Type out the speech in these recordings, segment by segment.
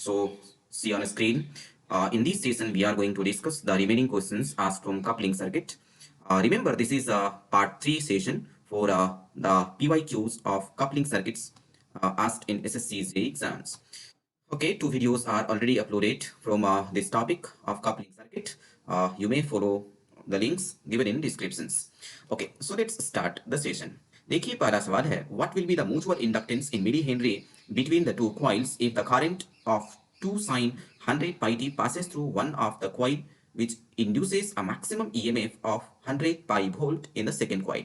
So see on screen. In this session, we are going to discuss the remaining questions asked from coupling circuit. Remember, this is a part 3 session for the PYQs of coupling circuits asked in SSCJ exams. Okay, two videos are already uploaded from this topic of coupling circuit. You may follow the links given in descriptions. Okay, so let's start the session. देखिए पहला सवाल है what will be the mutual inductance in millihenry between the two coils if the current of 2 sin 100 pi t passes through one of the coil which induces a maximum EMF of 100 pi volt in the second coil.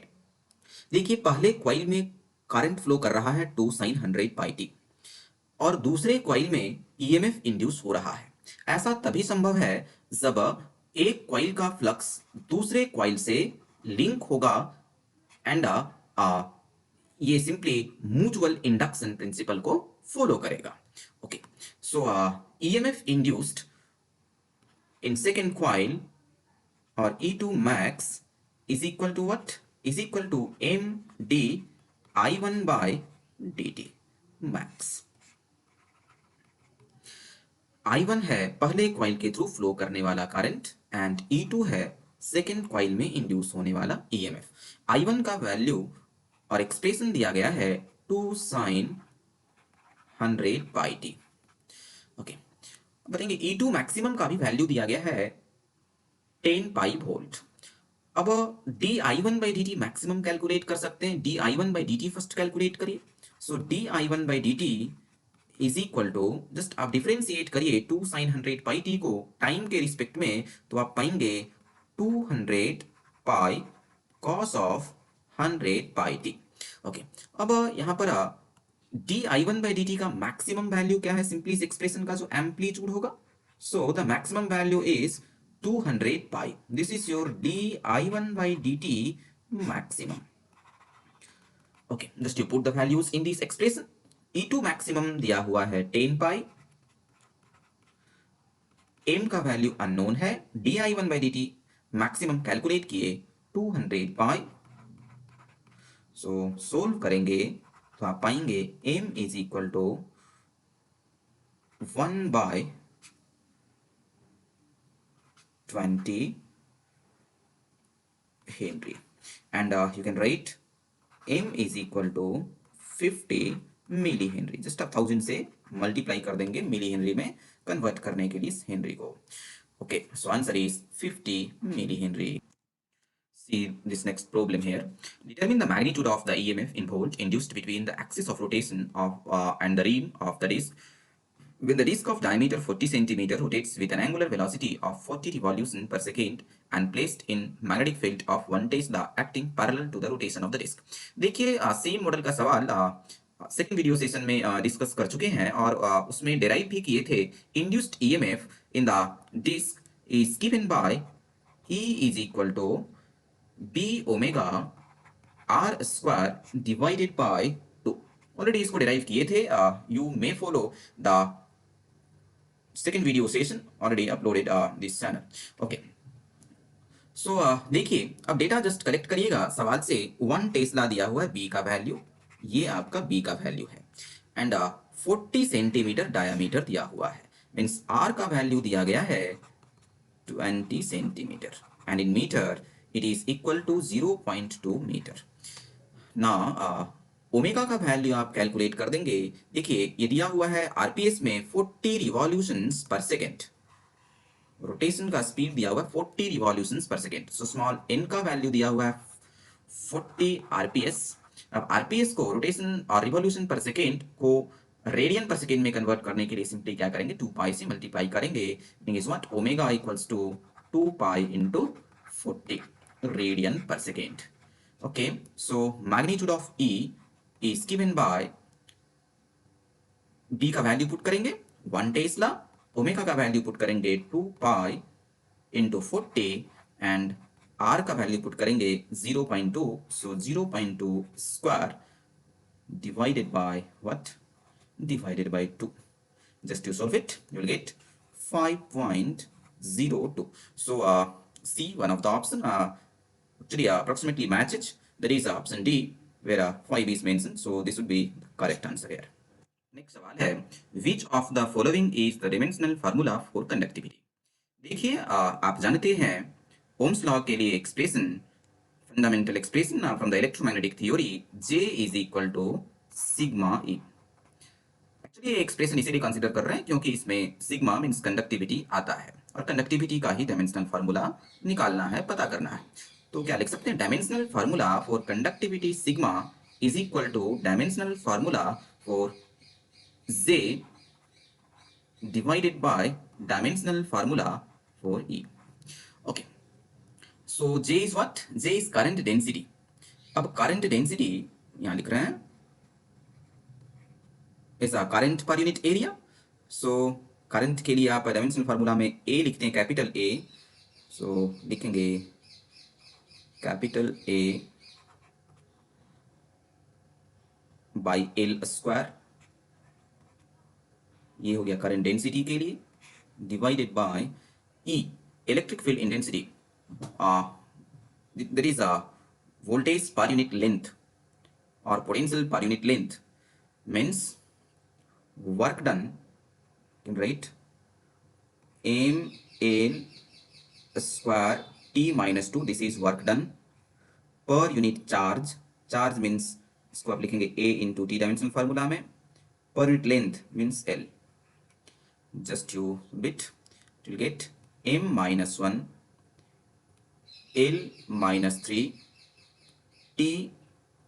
देखिए पहले coil में current flow कर रहा है 2 sin 100 pi t और दूसरे coil में EMF induce हो रहा है। ऐसा तभी संभव है जब एक कॉइल का फ्लक्स दूसरे कॉइल से लिंक होगा एंड ये सिंपली म्यूचुअल इंडक्शन प्रिंसिपल को फॉलो करेगा। Okay, so EMF induced in second coil और E2 max is equal to what? Is equal to md I1 by dt max. I1 है पहले coil के through flow करने वाला current and E2 है second coil में induce होने वाला EMF. I1 का वैल्यू और एक्सप्रेशन दिया गया है 2 sin 100 pi t. ओके, बताएंगे E2 मैक्सिमम का भी वैल्यू दिया गया है 10 पाई वोल्ट. अब di1 by dt maximum calculate कर सकते हैं. di1 by dt first calculate करिए. So di1 by dt is equal to, just आप डिफरेंशिएट करिए 2 sin 100 पाई t को टाइम के रिस्पेक्ट में, तो आप पाएंगे 200 पाई cos ऑफ 100 पाई t. ओके, अब यहाँ पर di1 by dt का मैक्सिमम वैल्यू क्या है? सिंपली इस एक्सप्रेशन का जो एम्पलीट्यूड होगा. So the maximum value is 200 pi. This is your di1 by dt maximum. Okay, just you put the values in this expression. E2 maximum दिया हुआ है 10 pi. M का वैल्यू अननोन है. di1 by dt maximum calculate किए 200 pi. सो solve करेंगे तो आप पाएंगे M is equal to 1 by 20 Henry, and you can write M is equal to 50 milli henry. Just आप 1000 से मल्टीप्लाई कर देंगे मिली हेनरी में कन्वर्ट करने के लिए हेनरी को. Okay, so answer is 50 milli henry. See this next problem here. Determine the magnitude of the EMF in volt induced between the axis of rotation of and the rim of the disc when the disc of diameter 40 cm rotates with an angular velocity of 40 revolutions per second and placed in magnetic field of 1 Tesla acting parallel to the rotation of the disc. देखिए same model का सवाल second video session में discuss कर चुके हैं और उसमें derive भी किए थे. Induced EMF in the disc is given by E is equal to B omega R square divided by 2. Already इसको डेराइव किए थे. You may follow the second video session already uploaded this channel. Okay, so देखिए अब data just collect करिएगा. सवाल से 1 Tesla दिया हुआ है, B का वैल्यू, ये आपका B का वैल्यू है, एंड 40 सेंटीमीटर डायामीटर दिया हुआ है. मीन्स R का वैल्यू दिया गया है 20 centimetre and in metre it is equal to 0.2 metre. ना ओमेगा का वैल्यू आप कैलकुलेट कर देंगे. देखिए ये दिया हुआ है आरपीएस में 40 रिवॉल्यूशंस पर सेकेंड. रोटेशन का स्पीड दिया हुआ है 40 रिवॉल्यूशंस पर सेकेंड. सो स्मॉल n का वैल्यू दिया हुआ है 40 आरपीएस. अब आरपीएस को रोटेशन और रिवॉल्यूशन पर सेकेंड को रेडियन पर सेकेंड में कन्वर्ट करने के लिए सिंपली क्या करेंगे, 2 पाई से मल्टीप्लाई करेंगे. Is what omega equals to 2 pi into 40 radian per second. Okay, so magnitude of E is given by B का वैल्यू पुट करेंगे 1 टेस्ला, ओमेगा का वैल्यू पुट करेंगे 2 पाई इंटू 40 एंड R का value put करेंगे 0.2. So 0.2 square divided by what, divided by 2. Just you solve it, you will get 5.02. So C, one of the option actually approximately matches, that is option D where 5 is mentioned. So this would be the correct answer here. Next सवाल है, which of the following is the dimensional formula for conductivity. देखिए आप जानते हैं ohm's law के लिए expression, fundamental expression from the electromagnetic theory, J is equal to sigma E. Actually ये expression इसीलिए कंसीडर कर रहे हैं क्योंकि इसमें सिग्मा मीन्स कंडक्टिविटी आता है और कंडक्टिविटी का ही डायमेंशनल फार्मूला निकालना है, पता करना है। तो क्या लिख सकते हैं, dimensional formula for conductivity sigma is equal two dimensional formula for J divided by dimensional formula for E. Okay, so J is what? J is current density. अब current density यहाँ लिख रहे हैं is a current per unit area. So current के लिए आप dimensional formula में A लिखते हैं, कैपिटल A. So लिखेंगे capital A by L square, ये हो गया करंट डेंसिटी के लिए, divided by E electric field intensity, there is a voltage per unit length और potential per unit length means work done, right, M L square T minus 2, this is work done per unit charge, charge means इसको आप लिखेंगे A into T dimensional formula में, per unit length means L. Just you bit, it will get m minus 1 L minus 3 T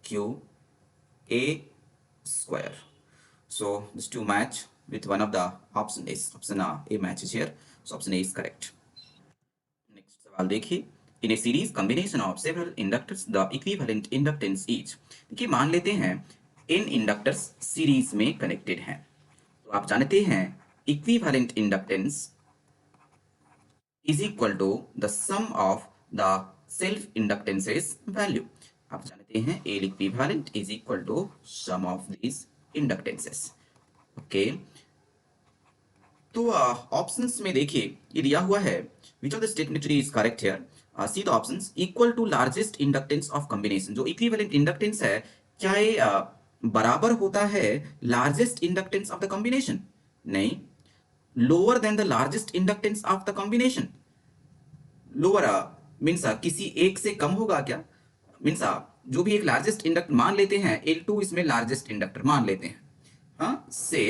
Q A square. So this two match with one of the option is option A matches here. So option A is correct. Next सवाल देखिए, in a series combination of several inductors the equivalent inductance each. देखिए मान लेते हैं n inductors series में connected हैं, तो आप जानते हैं equivalent inductance is equal to the sum of the self inductances value. आप जानते हैं L equivalent is equal to sum of this inductances. Okay, तो ऑप्शंस में देखिए ये दिया हुआ है, which of the statement is correct here. See the options, equal to largest inductance of combination, जो इक्विवेलेंट इंडक्टेंस है क्या ये बराबर होता है largest inductance of the combination? नहीं, lower than the largest inductance of the combination. Lower means किसी एक से कम होगा क्या? मीन्स जो भी एक लार्जेस्ट इंडक्टर मान लेते हैं, L2 इसमें लार्जेस्ट इंडक्टर मान लेते हैं, हाँ, से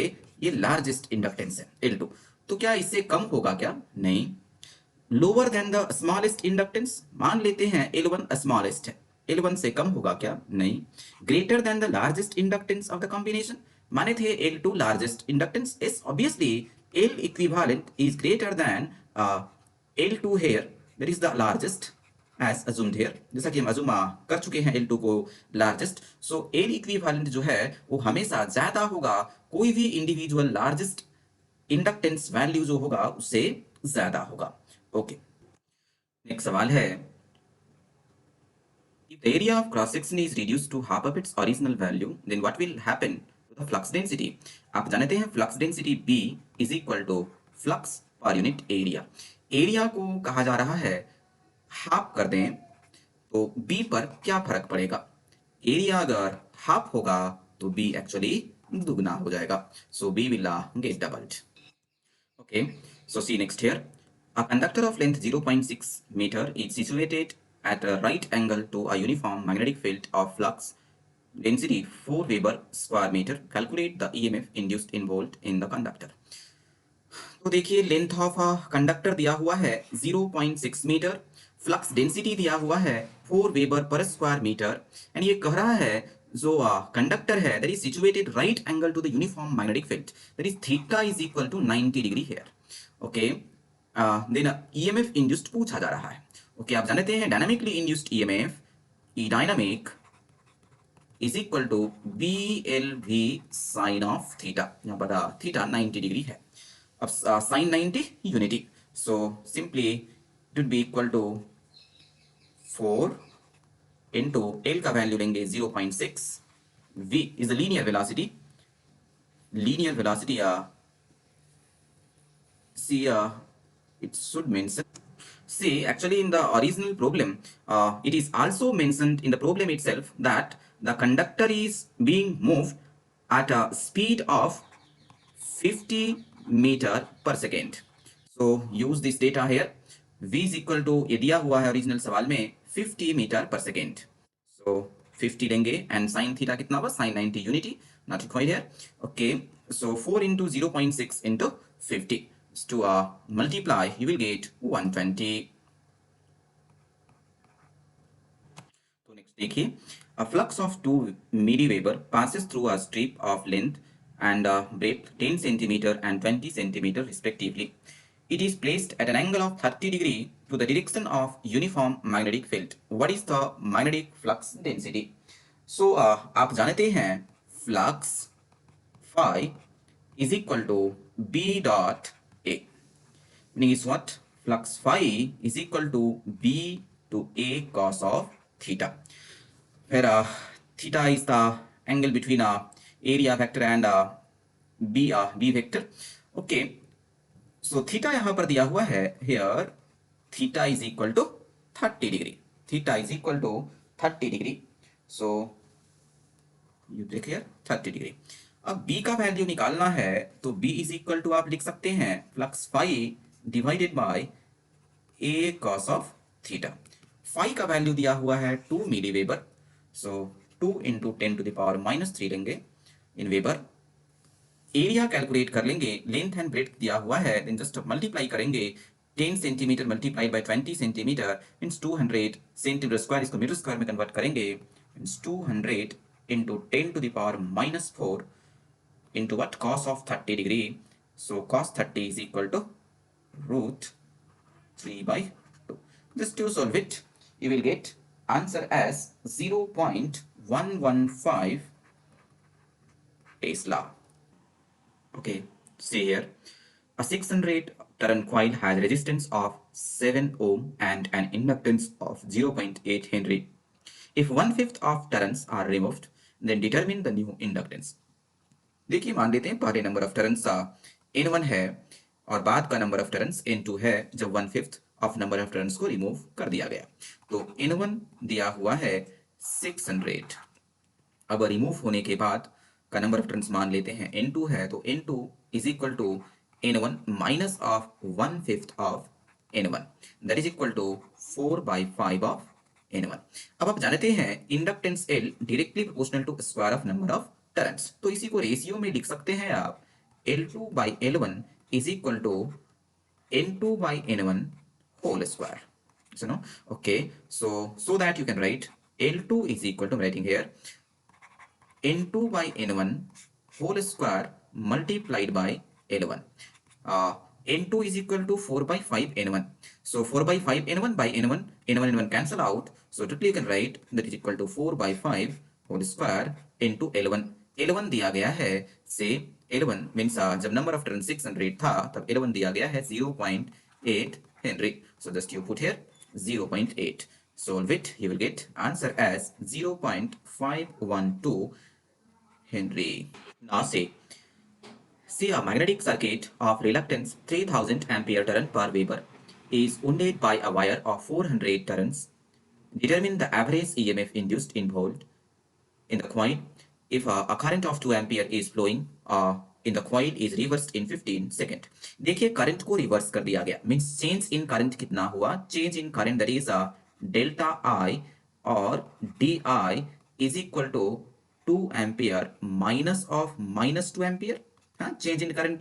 ये लार्जेस्ट इंडक्टेंस है L2, तो क्या इससे कम होगा क्या? नहीं। Lower than the smallest inductance मान लेते हैं L1 स्मॉलेस्ट है, L1 से कम होगा क्या? नहीं। Greater than the largest inductance of the combination माने थे L2 largest inductance, is obviously L equivalent is greater than L2 here, that is the largest as assumed here, जैसा कि हम अजूम कर चुके हैं L2 को लार्जेस्ट, सो L इक्विवेलेंट जो है वो हमेशा ज्यादा होगा कोई भी इंडिविजुअल लार्जेस्ट इंडक्टेंस वैल्यू जो होगा उससे ज्यादा होगा। ओके, नेक्स्ट सवाल है, if the area of cross section is reduced to half of its original value then what will happen to the flux density? आप जानते हैं flux density B is equal to flux per unit area। Area को कहा जा रहा है half कर दें तो B पर क्या फर्क पड़ेगा? एरिया अगर हाफ होगा तो B एक्चुअली दुगना हो जाएगा, सो B will get doubled। Okay, so see next here, a conductor of length 0.6 meter is situated at a right angle to a uniform magnetic field of flux density 4 Weber square meter. Calculate the EMF induced in volt in the conductor। तो देखिए length of conductor दिया हुआ है 0.6 metre, flux density दिया हुआ है 4 weber पर square metre, and ये कह रहा है जो कंडक्टर है that is situated right angle to the uniform magnetic field, that is theta is equal to 90 degree here. Okay, then EMF induced पूछा जा रहा है। ओके, आप जानते हैं dynamically induced EMF E dynamic is equal to B L V sine of theta, यहाँ पर theta 90 degree है, अब sin 90 unity, so simply it would be equal to 4 into L का वैल्यू लेंगे 0.6, V is the linear velocity, see it should mention, see actually in the original problem it is also mentioned in the problem itself that the conductor is being moved at a speed of 50 meter per second. So use this data here. V is equal to, ये दिया हुआ है original सवाल में 50 metre पर second. So 50 लेंगे and sign theta कितना हुआ, sine 90 unity, not required here. Okay, so 4 into 0.6 into 50. To multiply, you will get 120. तो नेक्स्ट देखिए, a flux of 2 milliweber passes through a strip of length and breadth 10 centimeter and 20 centimeter respectively. It is placed at an angle of 30 degree to the direction of uniform magnetic field. What is the magnetic flux density? So आप जानते हैं flux phi is equal to B dot A. Meaning is what? Flux phi is equal to B to A cos of theta, where theta is the angle between area vector and B vector. Okay, so theta यहाँ पर दिया हुआ है, here theta is equal to 30 degree. Theta is equal to 30 degree. So you take here 30 degree. अब B का value निकालना है तो B is equal to आप लिख सकते हैं flux phi divided by A cos of theta. Phi का वैल्यू दिया हुआ है 2 milli weber, so 2 into 10 to the power minus 3 लेंगे इन वेबर. एरिया कैलकुलेट कर लेंगे, लेंथ एंड ब्रेड्थ दिया हुआ है, देन जस्ट मल्टीप्लाई करेंगे 10 centimetre multiplied by 20 centimetre means 200 centimetre square. इसको मीटर स्क्वायर में कन्वर्ट करेंगे means 200 into 10 to the power minus 4 into what? Cos of 30 degree. So cos 30 is equal to root 3 by 2. Just to solve it, you will get answer as 0.115 Tesla. Okay, see here. A 600 turn coil has resistance of 7 ohm and an inductance of 0.8 Henry. If 1/5 of turns are removed, then determine the new inductance. देखिए मान लेते हैं पहले number of turns N1 है और बाद का number of turns N2 है जब 1/5 ऑफ नंबर ऑफ टर्न्स को रिमूव कर दिया गया. तो N1 दिया हुआ है 600. अब रिमूव होने के बाद का नंबर ऑफ टर्न्स मान लेते हैं N2 है, तो N2 is equal to N1 minus of 1/5 of N1, that is equal to 4/5 of N1. अब आप जानते हैं inductance L directly proportional to square of number of turns, तो इसी को रेशियो में लिख सकते हैं आप L2/L1 is equal to N2/N1 whole square. So no, okay, so that you can write L2 is equal to, writing here N2/N1 whole square multiplied by L1. N2 is equal to 4/5 N1. So 4/5 N1 by N1, N1 cancel out. So totally you can write that is equal to 4/5 whole square into L1. L1 दिया गया है, से L1 means जब number of turn 600 था तब L1 दिया गया है 0.8 Henry. So just you put here 0.8. Solve it, you will get answer as 0.512 Henry. Now see a magnetic circuit of reluctance 3000 ampere turn per Weber is wounded by a wire of 400 turns. Determine the average EMF induced in volt in the coil if a current of 2 ampere is flowing in the coil is reversed in 15 second. देखिए current को reverse कर दिया गया, means change in current कितना हुआ, change in current that is delta I और D I is equal to 2 ampere minus of -2 ampere. हाँ, change in current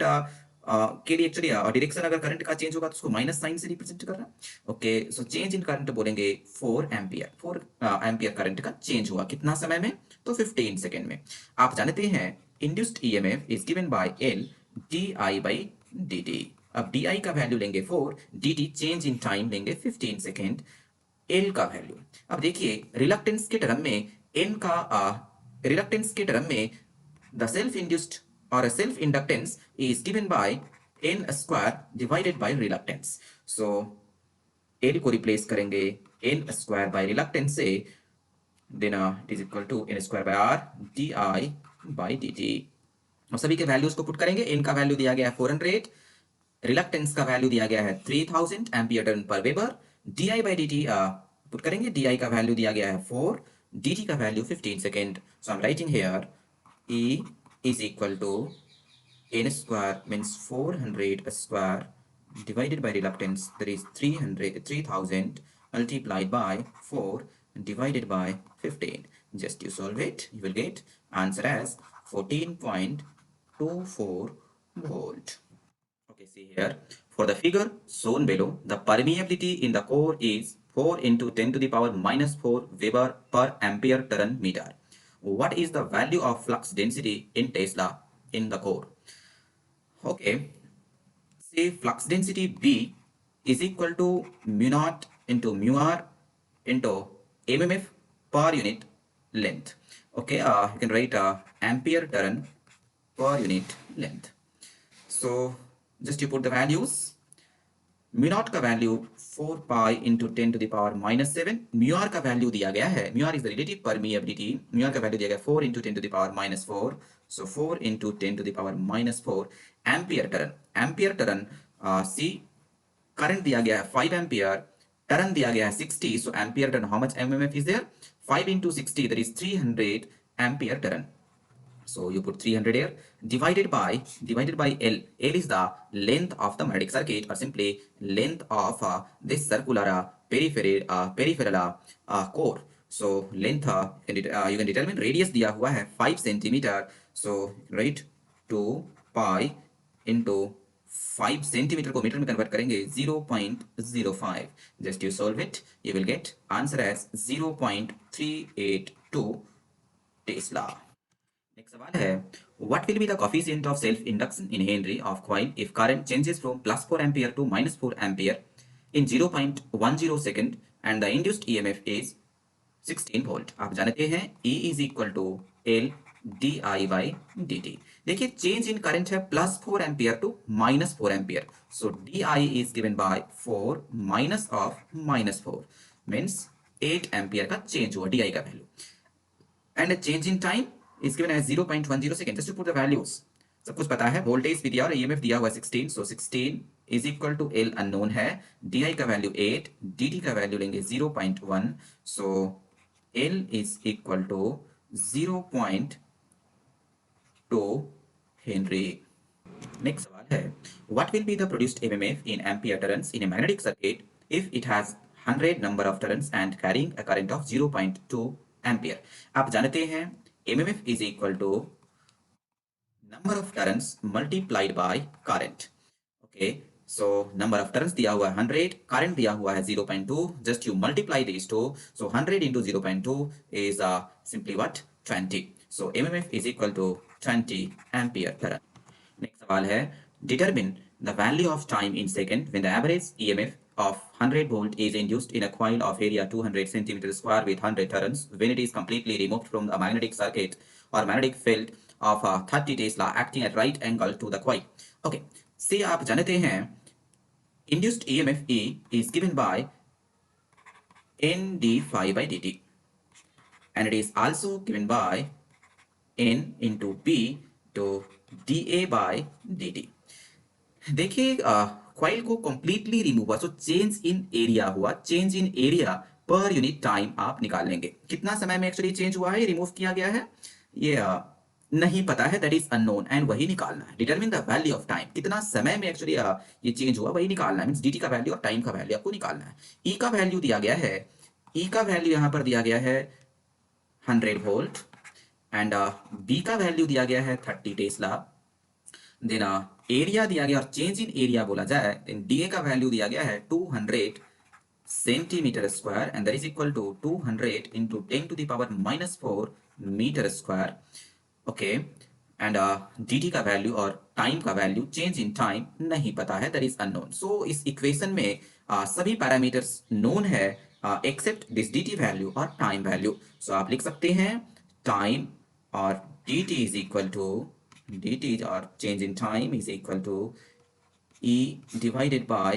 के लिए एक्चुअली डायरेक्शन अगर करंट का चेंज होगा तो उसको माइनस साइन से रिप्रेजेंट करना. Okay, so change in current बोलेंगे 4 एम्पियर करंट का चेंज हुआ कितना समय में, तो 15 सेकेंड में. आप जानते हैं induced EMF is given bye L di/dt. अब di का वैल्यू लेंगे 4, dt चेंज इन टाइम लेंगे 15 सेकेंड, L का वैल्यू. अब देखिए रिलक्टेंस के टर्म में the self induced or a self inductance is given by n square divided by reluctance. So L को रिप्लेस करेंगे n square by reluctance से, then it is equal to n square by r di/dt. अब सभी के values को put करेंगे. n का value दिया गया है 400, रिलक्टेंस का वैल्यू दिया गया है 3000 एम्पियर टर्न पर वेबर, di/dt पुट करेंगे, di का वैल्यू दिया गया है 4, dt का value 15 second. So I am writing here E is equal to n square means 400 square divided by reluctance, that is 3000 multiplied by 4 divided by 15. Just you solve it, you will get answer as 14.24 volt. Okay, see here. For the figure shown below, the permeability in the core is 4 into 10 to the power minus 4 Weber per ampere turn meter. What is the value of flux density in Tesla in the core? Okay, say flux density B is equal to mu naught into mu r into mmf per unit length. Okay, you can write ampere turn per unit length. So just you put the values. Mu naught का value 4 pi into 10 to the power -7, mu R का value दिया गया है, mu R is the relative permeability, mu R का value दिया गया 4 into 10 to the power -4, so 4 into 10 to the power -4 ampere turn, ampere turn see current दिया गया है 5 एम्पियर, टर्न दिया गया है 60, so ampere turn how much MMF is there, 5 into 60 that is 300 ampere turn. So you put 300 here divided by L. L is the length of the magnetic circuit, or simply length of this circular peripheral core. So length you can determine, radius दिया हुआ है 5 centimeter. So right 2 pi into 5 centimeter को metre में convert करेंगे 0.05. Just you solve it, you will get answer as 0.382 Tesla. Next सवाल है, what will be the coefficient of self induction in Henry of coil if current changes from +4 ampere to -4 ampere in 0.10 second and the induced EMF is 16 volt. आप जानते हैं E is equal to L di by dt. देखिए change in current है +4 ampere to -4 ampere, so di is given by 4 minus of -4 means 8 ampere का change हुआ di का value, and change in time is given as 0.10 second. Just to put the values, सब कुछ पता है, voltage भी दिया और ईएमएफ दिया हुआ 16, सो 16 is equal to L unknown है, डी का वैल्यू 8, dt का वैल्यू लेंगे 0.1, so L is equal to 0.2 henry. Next सवाल है, what will be the produced MMF in ampere turns in a magnetic circuit if it has 100 number of turns and carrying a current of 0.2 ampere. आप जानते हैं MMF is equal to number of turns multiplied by current. Okay, so number of turns दिया हुआ है 100, current दिया हुआ है 0.2, just you multiply these two, so 100 into 0.2 is simply what, 20. So MMF is equal to 20 ampere turn. Next सवाल है, determine the value of time in second when the average EMF of 100 volt is induced in a coil of area 200 centimeter square with 100 turns when it is completely removed from the magnetic circuit or magnetic field of 30 Tesla acting at right angle to the coil. Okay, see आप जानते हैं induced EMF E is given by N d phi by dt and it is also given by N into B to dA by dt. देखिए coil को completely remove हुआ, सो change इन area हुआ, change इन area per unit time आप निकाल लेंगे, कितना समय में एक्चुअली चेंज हुआ है, रिमूव किया गया है, ये नहीं पता है, दैट इज अननोन, एंड वही निकालना है. Determine the value of time, कितना समय में एक्चुअली ये चेंज हुआ वही निकालना है, मींस dt का वैल्यू और टाइम का वैल्यू आपको निकालना है. E का वैल्यू दिया गया है, E का वैल्यू यहाँ पर दिया गया है 100 वोल्ट एंड B का वैल्यू दिया गया है 30 टेस्ला, देन एरिया दिया गया और चेंज इन एरिया बोला जाए, देन डीए का वैल्यू दिया गया है 200 centimetre square and that is equal to 200 into 10 to the power -4 metre square. Okay, and dt का वैल्यू और टाइम का वैल्यू, चेंज इन टाइम नहीं पता है, दैट इज अननोन. सो इस इक्वेशन में सभी पैरामीटर्स नोन है एक्सेप्ट दिस dt वैल्यू और टाइम वैल्यू. सो आप लिख सकते हैं टाइम और dt is equal to dt or change in time is equal to E divided by,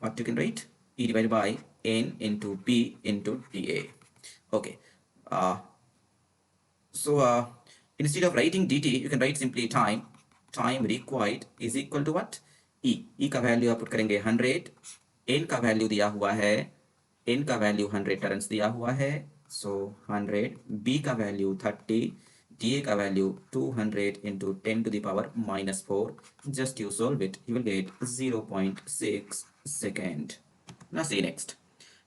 what you can write, E divided by N into B into dA. Okay, so instead of writing dt you can write simply time required is equal to what, E का value आप put करेंगे 100, N का value दिया हुआ है, N का value 100 turns दिया हुआ है, so 100, B का वैल्यू 30, dA का value 200 into 10 to the power minus 4. Just you solve it, you will get 0.6 second. Now see next.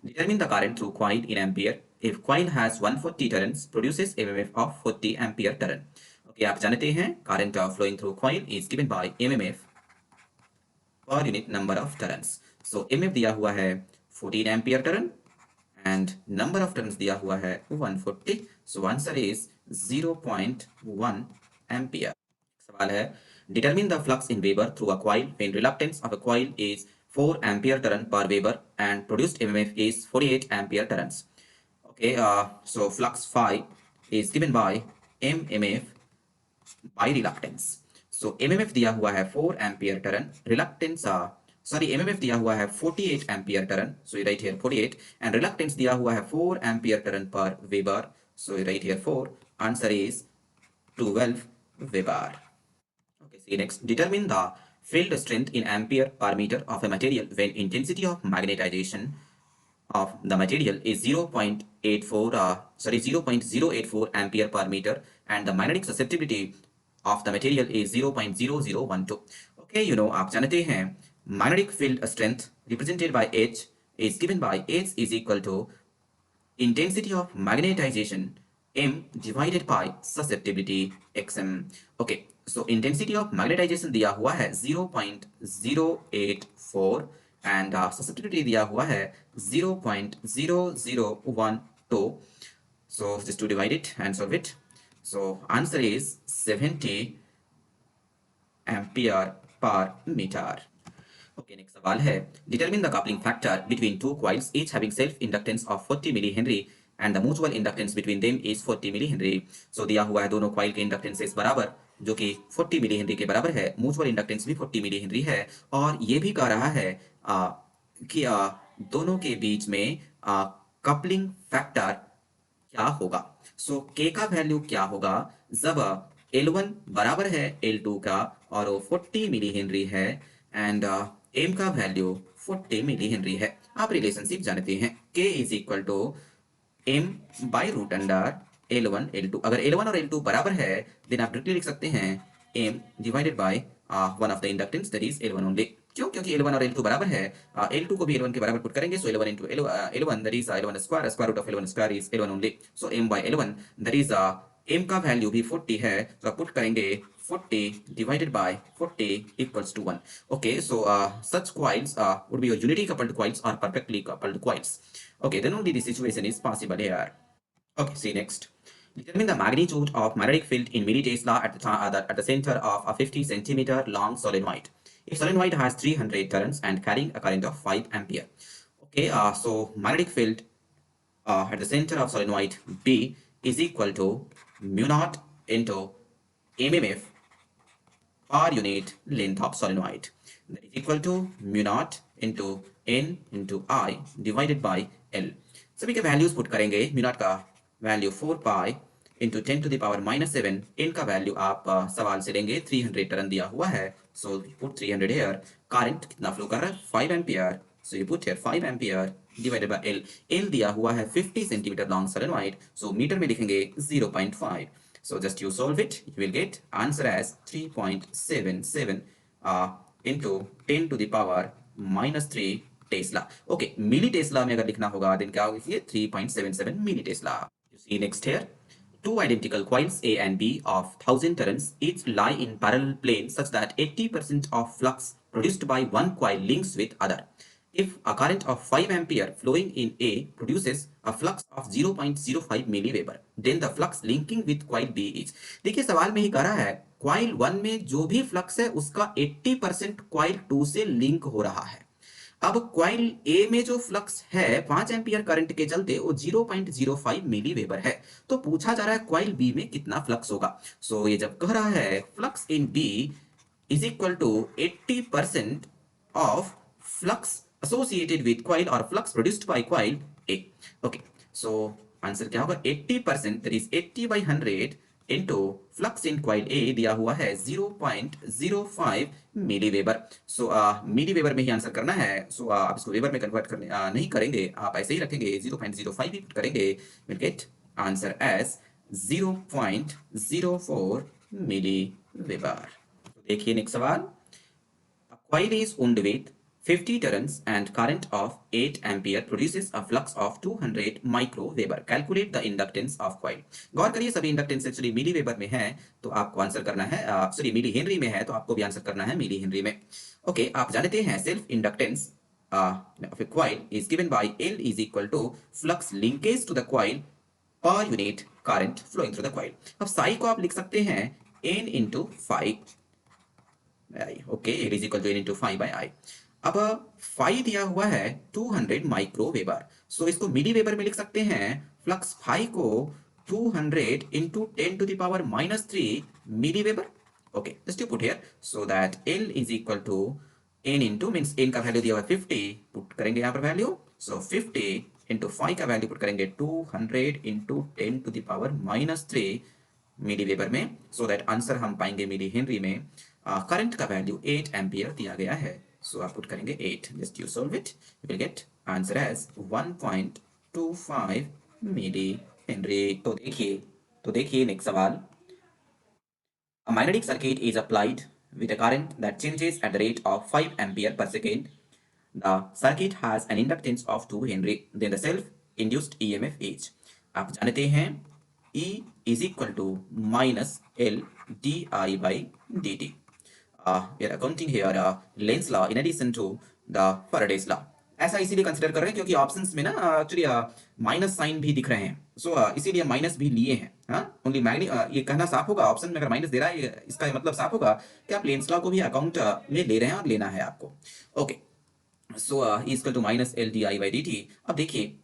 Determine the current through coil in ampere. If coil has 140 turns, produces MMF of 40 ampere turn. Okay, आप जानते हैं current flowing through coil is given by MMF per unit number of turns. So MF दिया हुआ है 14 ampere turn and number of turns दिया हुआ है 140. So answer is 0.1 ampere. सवाल है determine the flux in Weber through a coil when reluctance of a coil is 4 ampere turn per Weber and produced MMF is 48 ampere turns. Okay, so flux phi is given by MMF by reluctance. So MMF दिया हुआ है 4 ampere turn, reluctance MMF दिया हुआ है 48 ampere turn, so you write here 48 and reluctance दिया हुआ है 4 ampere turn per Weber, so you write here 4. Answer is 12 Weber. Okay, see next. Determine the field strength in ampere per meter of a material when intensity of magnetization of the material is 0.084 ampere per meter and the magnetic susceptibility of the material is 0.0012. Okay, you know, आप जानते हैं magnetic field strength represented by H is given by H is equal to intensity of magnetization M divided by susceptibility xm. Okay, so intensity of magnetization दिया हुआ है 0.084 and susceptibility दिया हुआ है 0.0012. So just to divide it and solve it. So answer is 70 ampere per meter. Okay, next सवाल है determine the coupling factor between two coils each having self inductance of 40 millihenry and the mutual inductance between them is 40 millihenry. So दिया हुआ है दोनों coil के इंडक्टेंसेस बराबर जो कि 40 मिलीहेनरी के बराबर है, म्यूचुअल इंडक्टेंस भी 40 मिलीहेनरी है और ये भी कह रहा है कि दोनों के बीच में कपलिंग फैक्टर क्या होगा. सो के का वैल्यू क्या होगा जब L1 बराबर है L2 का और वो 40 मिली हेनरी है एंड M का वैल्यू 40 मिली हेनरी है. आप रिलेशनशिप जानते हैं K is equal to M by root under L1 L2. अगर L1 और L2 बराबर है देन आप डायरेक्टली लिख सकते हैं M divided by one of the inductance that is L1 only. क्यों? क्योंकि L1 और L2 बराबर है, L2 को भी L1 के बराबर पुट करेंगे, सो L1 into L1 that is L1 square root of L1 square is L1 only. So M by L1 that is M का वैल्यू भी 40 है, तो आप पुट करेंगे 40 divided by 40 equals to 1. Okay, so such coils would be your unity coupled coils or perfectly coupled coils. Okay, then only this situation is possible here. Okay, see next. Determine the magnitude of magnetic field in millitesla at the center of a 50 centimeter long solenoid. If solenoid has 300 turns and carrying a current of 5 ampere. Okay, so magnetic field at the center of solenoid B is equal to mu naught into MMF per unit length of solenoid. That is equal to mu naught into N into I divided by L. सभी के values put करेंगे. Mu naught का value 4 pi into 10 to the power -7. इन का value आप सवाल से लेंगे. 300 टर्न दिया हुआ है, सो पुट 300 हियर. करंट कितना फ्लो कर रहा है? 5 ampere, so you put here 5 ampere divided by L. L दिया हुआ है 50 सेंटीमीटर लॉन्ग सोलेनॉइड, सो मीटर में लिखेंगे 0.5. So just you solve it, you will get answer as 3.77 into 10 to the power -3 tesla. Okay, milli tesla में अगर लिखना होगा then क्या होगा? 3.77 milli tesla. You see next here. Two identical coils A and B of 1000 turns each lie in parallel plane such that 80% of flux produced by one coil links with other. If a current of 5 ampere flowing in A produces a flux of 0.05 milliweber, then the flux linking with coil B is. देखिए सवाल में ही कह रहा है coil 1 में जो भी flux है उसका 80% coil 2 से लिंक हो रहा है. अब कॉइल ए में जो फ्लक्स है 5 एम्पियर करंट के चलते वो 0.05 मिलीवेबर है, तो पूछा जा रहा है कॉइल बी में कितना फ्लक्स होगा. सो ये जब कह रहा है flux in B is equal to 80% of flux associated with coil और flux produced by coil A. Okay, so answer क्या होगा? 80% that is 80 by 100 into flux in coil A दिया हुआ है 0.05 मिलीवेबर. सो मिलीवेबर में ही आंसर करना है. सो आप इसको वेबर में कन्वर्ट करने नहीं करेंगे, आप ऐसे ही रखेंगे 0.05 ही करेंगे. Will get answer as 0.04 milli weber. देखिए नेक्स्ट सवाल, a coil is wound with 50 turns and current of 8 ampere produces a flux of 200 microweber. Calculate the inductance of coil. गौर करिए सभी इंडक्टेंस एक्चुअली मिली वेबर में है तो आपको आंसर करना है, सॉरी मिली हेनरी में है तो आपको भी आंसर करना है मिली हेनरी में। ओके, आप जानते हैं self inductance of a coil is given by L is equal to flux linkage to the coil per unit current flowing through the coil। अब psi को आप लिख सकते हैं N into phi I, okay, it is equal to N into five by I. अब phi दिया हुआ है 200 माइक्रो वेबर, सो इसको मिली वेबर में लिख सकते हैं। फ्लक्स फाई को 200 into 10 to the power minus 3 milli weber. Okay, just you put here so that L is equal to N into means N का वैल्यू दिया हुआ है 50, पुट करेंगे यहाँ पर वैल्यू, सो 50 इंटू फाई का वैल्यू पुट करेंगे 200 into 10 to the power minus 3 milli weber में, सो दैट आंसर हम पाएंगे मिली हेनरी में। करंट का वैल्यू 8 एम्पियर दिया गया है, सो आप पुट करेंगे 8, just you solve it, you will get answer as 1.25 milli henry. तो देखिए नेक्स्ट सवाल, a magnetic circuit is applied with a current that changes at the rate of 5 ampere per second. The circuit has an inductance of 2 Henry, then the self-induced EMF is, आप जानते हैं E is equal to minus L di by dt. We are accounting here Lenz law in addition to the Faraday's law। ऐसा इसीलिए consider कर रहे हैं क्योंकि options में ना एक्चुअली माइनस साइन भी दिख रहे हैं, सो इसीलिए माइनस भी लिए हैं। हाँ, ओनली मैग्नी ये कहना साफ होगा, ऑप्शन में अगर माइनस दे रहा है इसका मतलब साफ होगा कि आप लेंस लॉ को भी अकाउंट में ले रहे हैं और लेना है आपको। Okay, so equal to minus L D I by D T. अब देखिए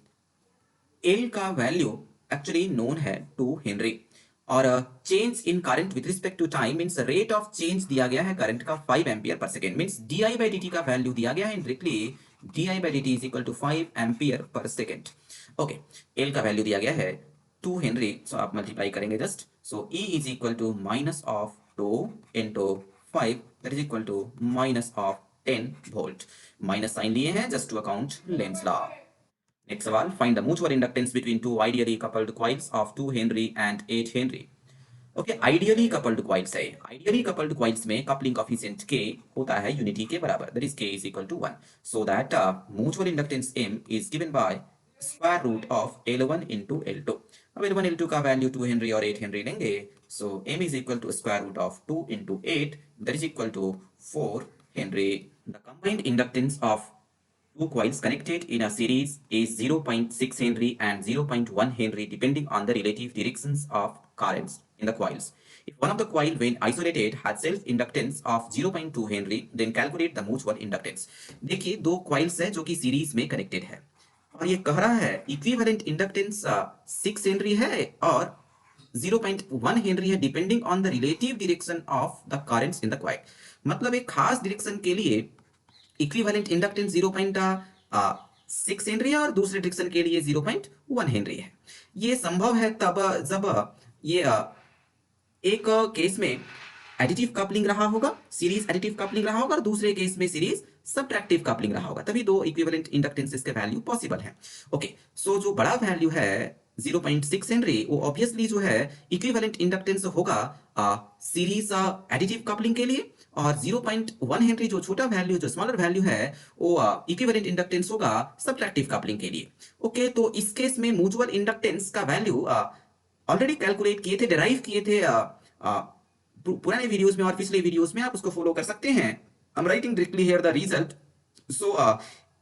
एल का वैल्यू एक्चुअली नोन है 2 हेनरी और change in current with respect to time means rate of change दिया गया है करंट का 5 ampere per second, means D I by D T का वैल्यू दिया गया है directly D I by D T is equal to 5 ampere per second. Okay, L का value दिया गया है 2 हेनरी, सो आप मल्टीप्लाई करेंगे just, so E is equal to minus of 2 into 5 that is equal to minus of 10 volt. Minus sign लिए हैं just to account Lenz law. Next सवाल, find the mutual inductance between two ideally coupled coils of 2 henry and 8 henry. Okay, ideally coupled coils है, ideally coupled coils में coupling coefficient K होता है unity के बराबर, that is K is equal to 1, so that mutual inductance M is given by square root of L1 into L2। अब L1 L2 का value 2 henry और 8 henry लेंगे, so M is equal to square root of 2 into 8 that is equal to 4 henry. The combined inductance of two coils connected in a series is 0.6 Henry and 0.1 Henry depending on the relative directions of currents in the coils. If one of the coil when isolated had self-inductance of 0.2 Henry, then calculate the mutual inductance। देखिए दो coils है जो कि series में connected है और ये कह रहा है इक्विवेलेंट इंडक्टेंस 6 हेनरी है और 0.1 हेनरी है depending on the relative direction of the currents in the coil. मतलब एक खास डायरेक्शन के लिए इक्विवेलेंट इंडक्टेंस 0.6 हेनरी है और दूसरे डायरेक्शन के लिए 0.1 हेनरी है। ये संभव है तब जब ये एक केस में एडिटिव कपलिंग रहा होगा, सीरीज एडिटिव कपलिंग रहा होगा और दूसरे केस में सीरीज सबट्रैक्टिव कपलिंग रहा होगा, तभी दो इक्विवेलेंट इंडक्टेंसेस के वैल्यू पॉसिबल है। ओके, सो जो बड़ा वैल्यू है 0.6 हेनरी वो ऑब्वियसली जो है इक्विवेलेंट इंडक्टेंस होगा सीरीज एडिटिव कपलिंग के लिए और 0.1 हेनरी जो छोटा वैल्यू जो स्मॉलर वैल्यू है वो इक्विवेलेंट इंडक्टेंस होगा सबट्रैक्टिव कपलिंग के लिए। ओके, तो इस केस में म्यूचुअल इंडक्टेंस का वैल्यू ऑलरेडी कैलकुलेट किए थे, डिराइव किए थे पुराने वीडियोस में और पिछले वीडियोस में, आप उसको फॉलो कर सकते हैं। I am writing directly here the result. So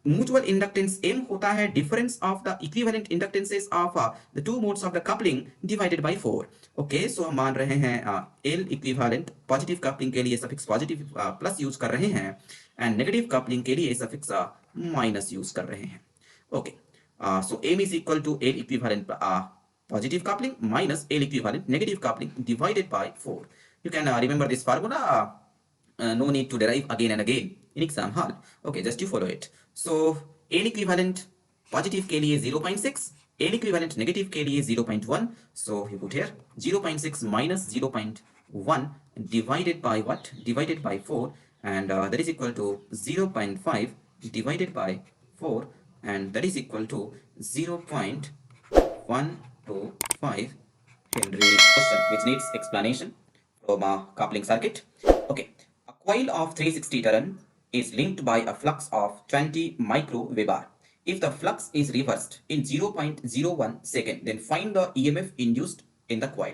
mutual inductance M होता है difference of the equivalent inductances of the two modes of the coupling divided by 4। Okay, so हम मान रहे हैं L इक्विवेलेंट पॉजिटिव कपलिंग के लिए suffix positive plus use कर रहे हैं एंड नेगेटिव कपलिंग के लिए सफिक्स माइनस यूज कर रहे हैं। Okay, so M is equal to L equivalent positive coupling minus L equivalent negative coupling divided by 4। You can remember this formula, no need to derive again and again in exam hall। Okay, just you follow it। So L equivalent positive के लिए 0.6, L equivalent negative के लिए 0.1, so you put here 0.6 minus 0.1 divided by what? Divided by 4 and that is equal to 0.5 divided by 4 and that is equal to 0.125 Henry question which needs explanation from a coupling circuit. Okay, a coil of 360 turn is linked by a flux of 20 microweber. If the flux is reversed in 0.01 second, then find the EMF induced in the coil.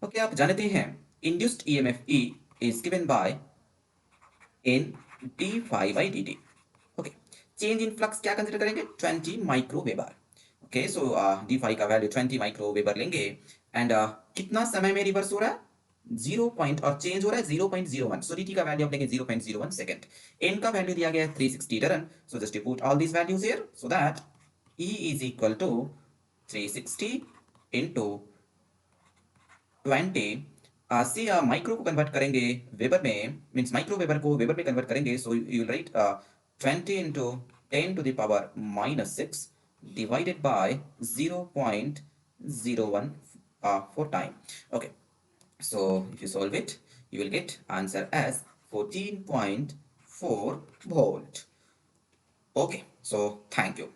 Okay, आप जानते हैं induced EMF E is given by N d phi by dt. Okay, change in flux क्या consider करेंगे 20 माइक्रोवेबर. Okay, सो D phi का value 20 माइक्रोवेबर लेंगे and कितना समय में रिवर्स हो रहा है 0 पॉइंट और चेंज हो रहा है 0.01. सो dt का वैल्यू आप लेंगे 0.01 सेकंड. n का वैल्यू दिया गया है 360 turn. So just put all these values here so that E is equal to 360 into 20. से माइक्रो को कन्वर्ट करेंगे वेबर में, मीन्स माइक्रो वेबर को वेबर में कन्वर्ट करेंगे. So you will write 20 into 10 to the power minus 6 divided by 0.01 for time. Okay, so if you solve it, you will get answer as 14.4 volt. Okay, so thank you.